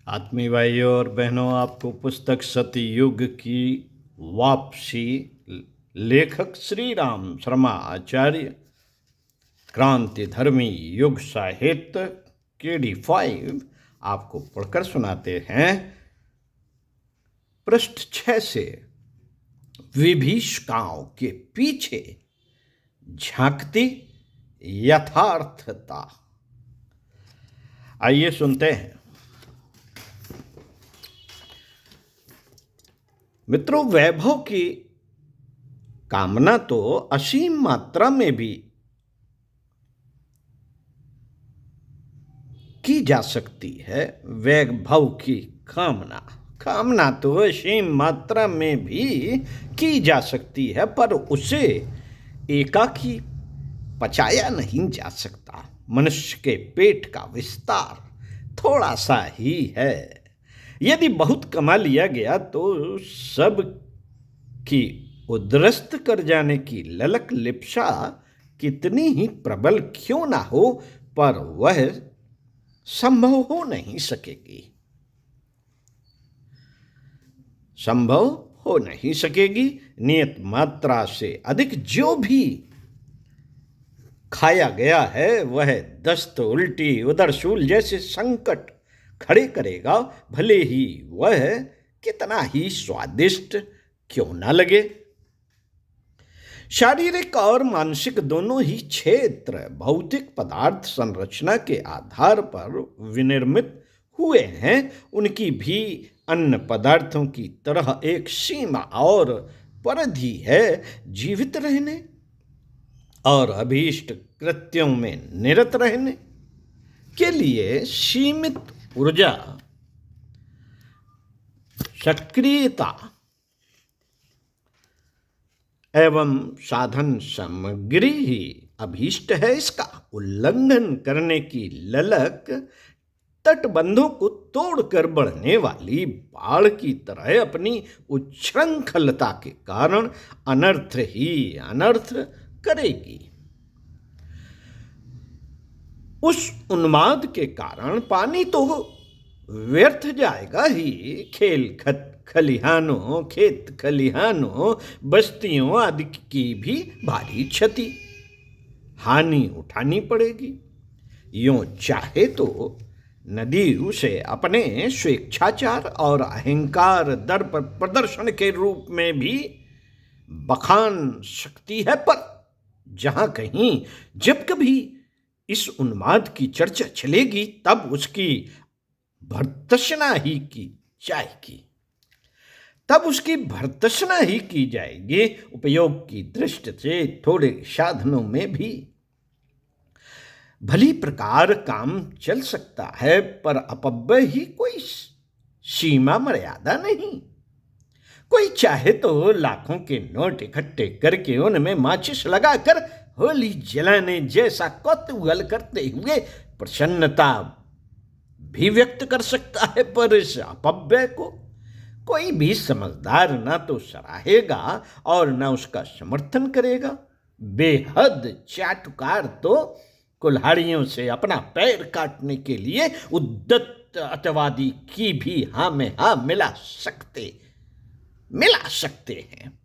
आत्मीय भाइयों और बहनों, आपको पुस्तक सतयुग की वापसी, लेखक श्री राम शर्मा आचार्य, क्रांति धर्मी युग साहित्य KD5 आपको पढ़कर सुनाते हैं। पृष्ठ 6 से विभीषिकाओं के पीछे झांकती यथार्थता। आइए सुनते हैं। मित्रों, वैभव की कामना तो असीम मात्रा में भी की जा सकती है। वैभव की कामना तो असीम मात्रा में भी की जा सकती है, पर उसे एकाकी पचाया नहीं जा सकता। मनुष्य के पेट का विस्तार थोड़ा सा ही है। यदि बहुत कमा लिया गया तो सब की उद्रस्त कर जाने की ललक लिप्सा कितनी ही प्रबल क्यों ना हो, पर वह संभव हो नहीं सकेगी। नियत मात्रा से अधिक जो भी खाया गया है वह दस्त, उल्टी, उदरशूल जैसे संकट खड़े करेगा, भले ही वह कितना ही स्वादिष्ट क्यों ना लगे। शारीरिक और मानसिक दोनों ही क्षेत्र भौतिक पदार्थ संरचना के आधार पर विनिर्मित हुए हैं। उनकी भी अन्य पदार्थों की तरह एक सीमा और परिधि है। जीवित रहने और अभीष्ट कृत्यों में निरत रहने के लिए सीमित ऊर्जा, सक्रियता एवं साधन सामग्री ही अभीष्ट है। इसका उल्लंघन करने की ललक तटबंधों को तोड़कर बढ़ने वाली बाढ़ की तरह अपनी उच्छृंखलता के कारण अनर्थ ही अनर्थ करेगी। उस उन्माद के कारण पानी तो व्यर्थ जाएगा ही। खेत खलिहानों, बस्तियों आदि की भी भारी क्षति, हानि उठानी पड़ेगी। यूं चाहे तो नदी उसे अपने स्वेच्छाचार और अहंकार दर्प प्रदर्शन के रूप में भी बखान सकती है, पर जहां कहीं जब कभी इस उन्माद की चर्चा चलेगी तब उसकी भर्त्सना ही की जाएगी। उपयोग की दृष्टि से थोड़े साधनों में भी भली प्रकार काम चल सकता है, पर अपव्यय ही कोई सीमा मर्यादा नहीं। कोई चाहे तो लाखों के नोट इकट्ठे करके उनमें माचिस लगाकर होली जलाने जैसा कौतूहल करते हुए प्रसन्नता भी व्यक्त कर सकता है, पर इस अपव्यय को कोई भी समझदार ना तो सराहेगा और ना उसका समर्थन करेगा। बेहद चाटुकार तो कुल्हाड़ियों से अपना पैर काटने के लिए उद्दत अतवादी की भी हाँ में हाँ मिला सकते हैं।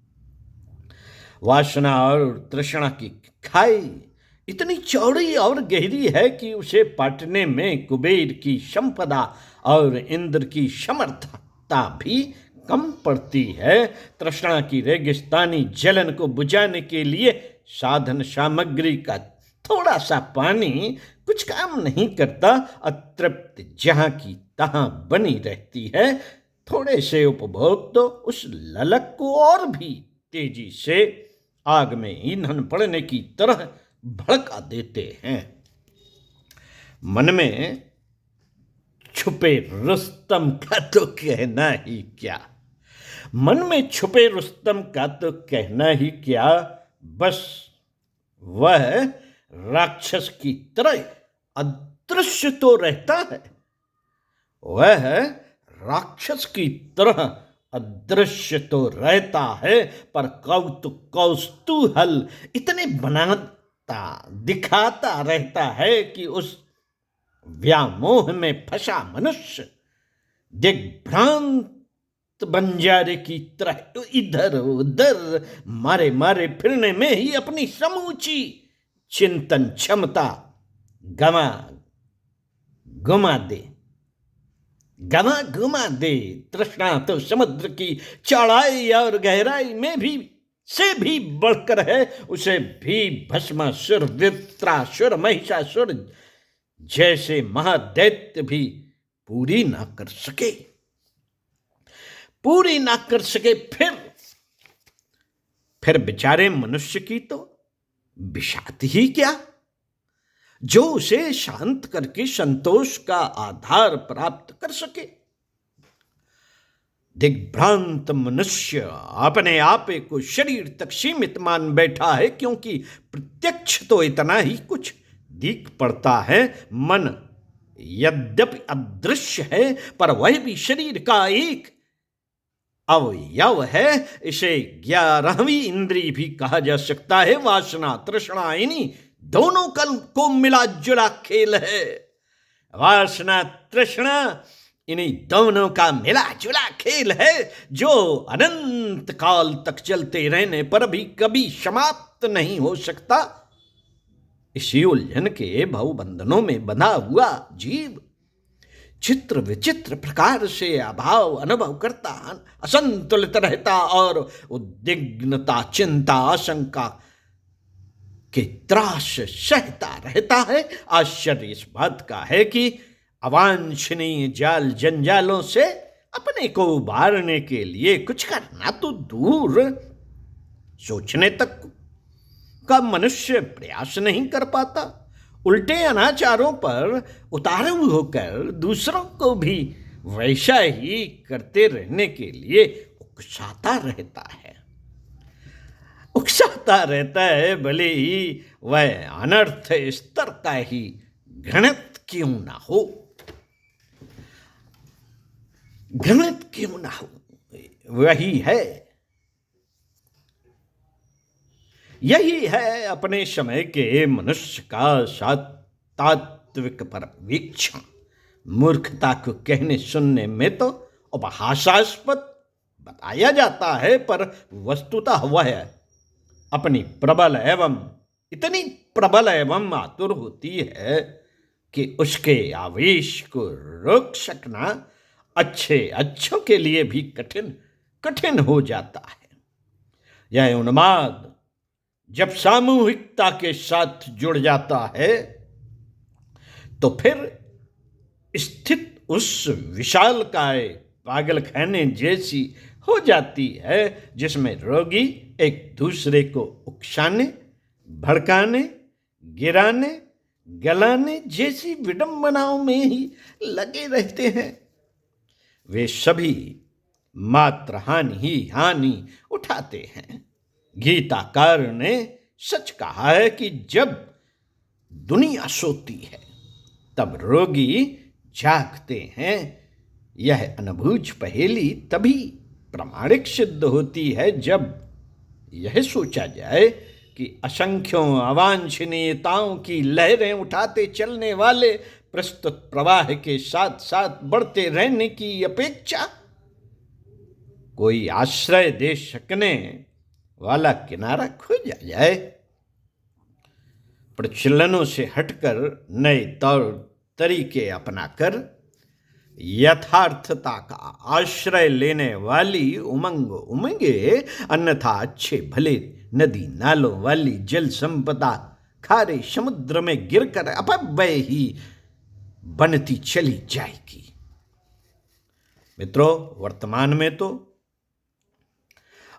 वासना और तृष्णा की खाई इतनी चौड़ी और गहरी है कि उसे पाटने में कुबेर की संपदा और इंद्र की समर्थता भी कम पड़ती है। तृष्णा की रेगिस्तानी जलन को बुझाने के लिए साधन सामग्री का थोड़ा सा पानी कुछ काम नहीं करता। अतृप्त जहां की तहां बनी रहती है। थोड़े से उपभोग तो उस ललक को और भी तेजी से आग में ईंधन पड़ने की तरह भड़का देते हैं। मन में छुपे रुस्तम का तो कहना ही क्या, बस वह राक्षस की तरह अदृश्य तो रहता है। पर कौतूहल इतने दिखाता रहता है कि उस व्यामोह में फंसा मनुष्य दिग्भ्रांत बंजारे की तरह इधर उधर मारे मारे फिरने में ही अपनी समूची चिंतन क्षमता गवा गुमा दे गवा गुमा दे। तृष्णा तो समुद्र की चौड़ाई और गहराई में भी से भी बढ़कर है, उसे भी भस्मासुर, वृत्रासुर, महिषासुर जैसे महादैत्य भी पूरी ना कर सके, पूरी ना कर सके। फिर बेचारे मनुष्य की तो विषाद ही क्या, जो उसे शांत करके संतोष का आधार प्राप्त कर सके। दिग्भ्रांत मनुष्य अपने आप को शरीर तक सीमित मान बैठा है, क्योंकि प्रत्यक्ष तो इतना ही कुछ दिख पड़ता है। मन यद्यपि अदृश्य है, पर वह भी शरीर का एक अवयव है। इसे 11वीं इंद्री भी कहा जा सकता है। वासना तृष्णा इन्हीं दोनों को मिला जुला खेल है। वासना तृष्णा इन्हीं दोनों का मिला जुला खेल है, जो अनंत काल तक चलते रहने पर भी कभी समाप्त नहीं हो सकता। इसी उलझन के भवबंधनों में बंधा हुआ जीव चित्र विचित्र प्रकार से अभाव अनुभव करता, असंतुलित रहता और उद्विग्नता, चिंता, आशंका के त्रास सहता रहता है। आश्चर्य इस बात का है कि अवांछनीय जाल जंजालों से अपने को उबारने के लिए कुछ करना तो दूर, सोचने तक का मनुष्य प्रयास नहीं कर पाता। उल्टे अनाचारों पर उतारू होकर दूसरों को भी वैसा ही करते रहने के लिए उकसाता रहता है, भले ही वह अनर्थ स्तर का ही घृणित क्यों ना हो, घृणित क्यों ना हो। यही है अपने समय के मनुष्य का तात्विक परवीक्षण। मूर्खता को कहने सुनने में तो उपहासास्पद बताया जाता है, पर वस्तुतः वह अपनी इतनी प्रबल एवं आतुर होती है कि उसके आवेश को रोक सकना अच्छों के लिए भी कठिन हो जाता है। यह उन्माद जब सामूहिकता के साथ जुड़ जाता है तो फिर स्थित उस विशालकाय पागलखाने जैसी हो जाती है, जिसमें रोगी एक दूसरे को उकसाने, भड़काने, गिराने, गलाने जैसी विडंबनाओं में ही लगे रहते हैं। वे सभी मात्र हानि उठाते हैं। गीताकार ने सच कहा है कि जब दुनिया सोती है तब रोगी जागते हैं। यह अनबूझ पहेली तभी प्रामाणिक सिद्ध होती है जब यह सोचा जाए कि असंख्यों अवांछनीयताओं की लहरें उठाते चलने वाले प्रस्तुत प्रवाह के साथ साथ बढ़ते रहने की अपेक्षा कोई आश्रय दे सकने वाला किनारा खोजा जाए। प्रचलनों से हटकर नए तौर तरीके अपनाकर यथार्थता का आश्रय लेने वाली उमंगे, अन्यथा अच्छे भले नदी नालों वाली जल संपदा खारे समुद्र में गिरकर अपव्यय ही बनती चली जाएगी। मित्रों,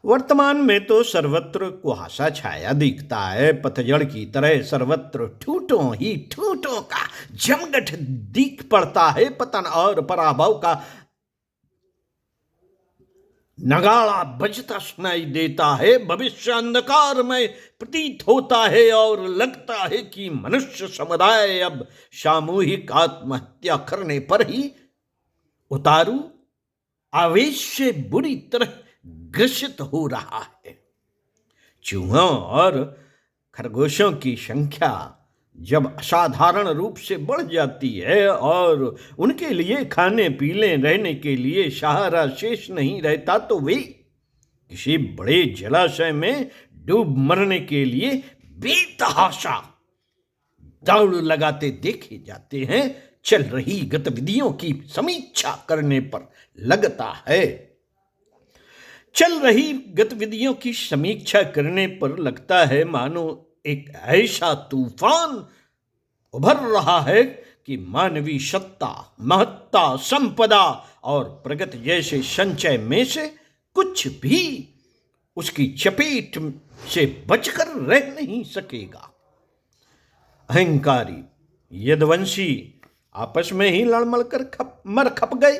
वर्तमान में तो सर्वत्र कुहासा छाया दिखता है। पतझड़ की तरह सर्वत्र ठूठों का जमघट दिख पड़ता है। पतन और पराभव का नगाड़ा बजता सुनाई देता है। भविष्य अंधकार में प्रतीत होता है और लगता है कि मनुष्य समुदाय अब सामूहिक आत्महत्या करने पर ही उतारू आवेश से बुरी तरह ग्रसित हो रहा है। चूहों और खरगोशों की संख्या जब असाधारण रूप से बढ़ जाती है और उनके लिए खाने पीने रहने के लिए सहारा शेष नहीं रहता, तो वे किसी बड़े जलाशय में डूब मरने के लिए बेतहाशा दौड़ लगाते देखे जाते हैं। चल रही गतिविधियों की समीक्षा करने पर लगता है चल रही गतिविधियों की समीक्षा करने पर लगता है मानो एक ऐसा तूफान उभर रहा है कि मानवीय सत्ता, महत्ता, संपदा और प्रगति जैसे संचय में से कुछ भी उसकी चपेट से बचकर रह नहीं सकेगा। अहंकारी यदुवंशी आपस में ही लड़मड़ कर मर खप गए।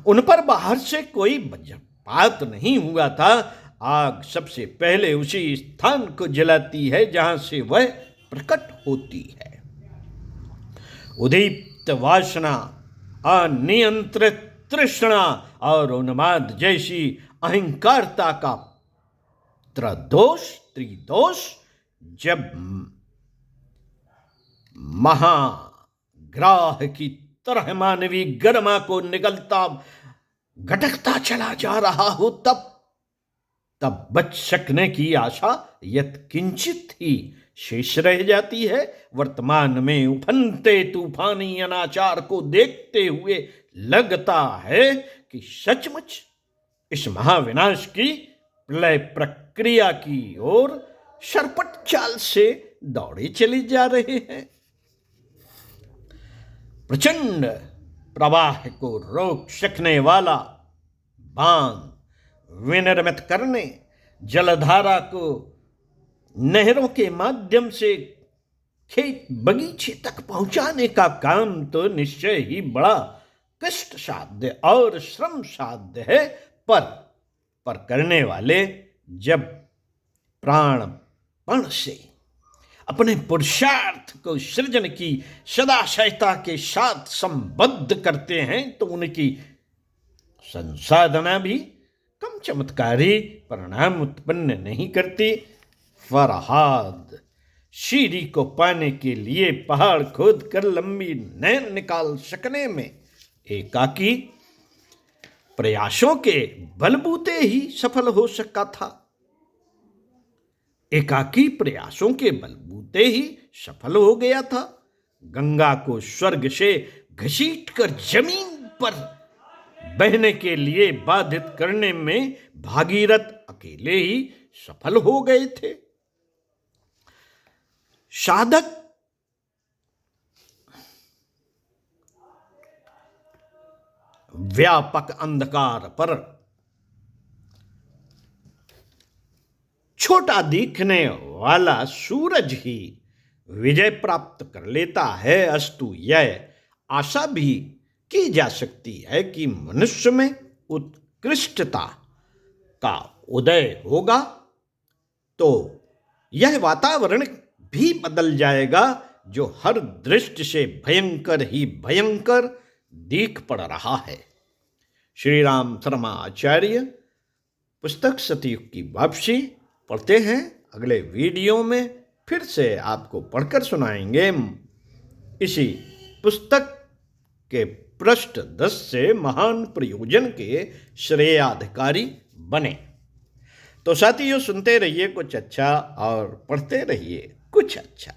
उन पर बाहर से कोई वज्रपात नहीं हुआ था। आग सबसे पहले उसी स्थान को जलाती है जहां से वह प्रकट होती है। उदीप्त वासना, अनियंत्रित तृष्णा और उन्माद जैसी अहंकारता का त्रिदोष जब महाग्राह की तरह मानवीय गर्मा को निगलता घटकता चला जा रहा हो, तब बच सकने की आशा यत्किंचित ही शेष रह जाती है। वर्तमान में उफनते तूफानी अनाचार को देखते हुए लगता है कि सचमुच इस महाविनाश की प्रलय प्रक्रिया की ओर सरपट चाल से दौड़े चले जा रहे हैं। प्रचंड प्रवाह को रोक सकने वाला बांध विनिर्मित करने, जलधारा को नहरों के माध्यम से खेत बगीचे तक पहुंचाने का काम तो निश्चय ही बड़ा कष्ट साध्य और श्रम साध्य है, पर करने वाले जब प्राणपण से अपने पुरुषार्थ को सृजन की सदाशयता के साथ संबद्ध करते हैं तो उनकी संसाधना भी कम चमत्कारी परिणाम उत्पन्न नहीं करती। फरहाद शीरी को पाने के लिए पहाड़ खोद कर लंबी नहर निकाल सकने में एकाकी प्रयासों के बलबूते ही सफल हो सका था। एकाकी प्रयासों के बलबूते ही सफल हो गया था। गंगा को स्वर्ग से घसीटकर जमीन पर बहने के लिए बाधित करने में भागीरथ अकेले ही सफल हो गए थे। साधक व्यापक अंधकार पर छोटा दिखने वाला सूरज ही विजय प्राप्त कर लेता है। अस्तु यह आशा भी की जा सकती है कि मनुष्य में उत्कृष्टता का उदय होगा तो यह वातावरण भी बदल जाएगा जो हर दृष्टि से भयंकर ही भयंकर दिख पड़ रहा है। श्री राम शर्मा आचार्य, पुस्तक सतयुग की वापसी पढ़ते हैं। अगले वीडियो में फिर से आपको पढ़कर सुनाएंगे। इसी पुस्तक के पृष्ठ 10 से महान प्रयोजन के श्रेयाधिकारी बने। तो साथियों, सुनते रहिए कुछ अच्छा और पढ़ते रहिए कुछ अच्छा।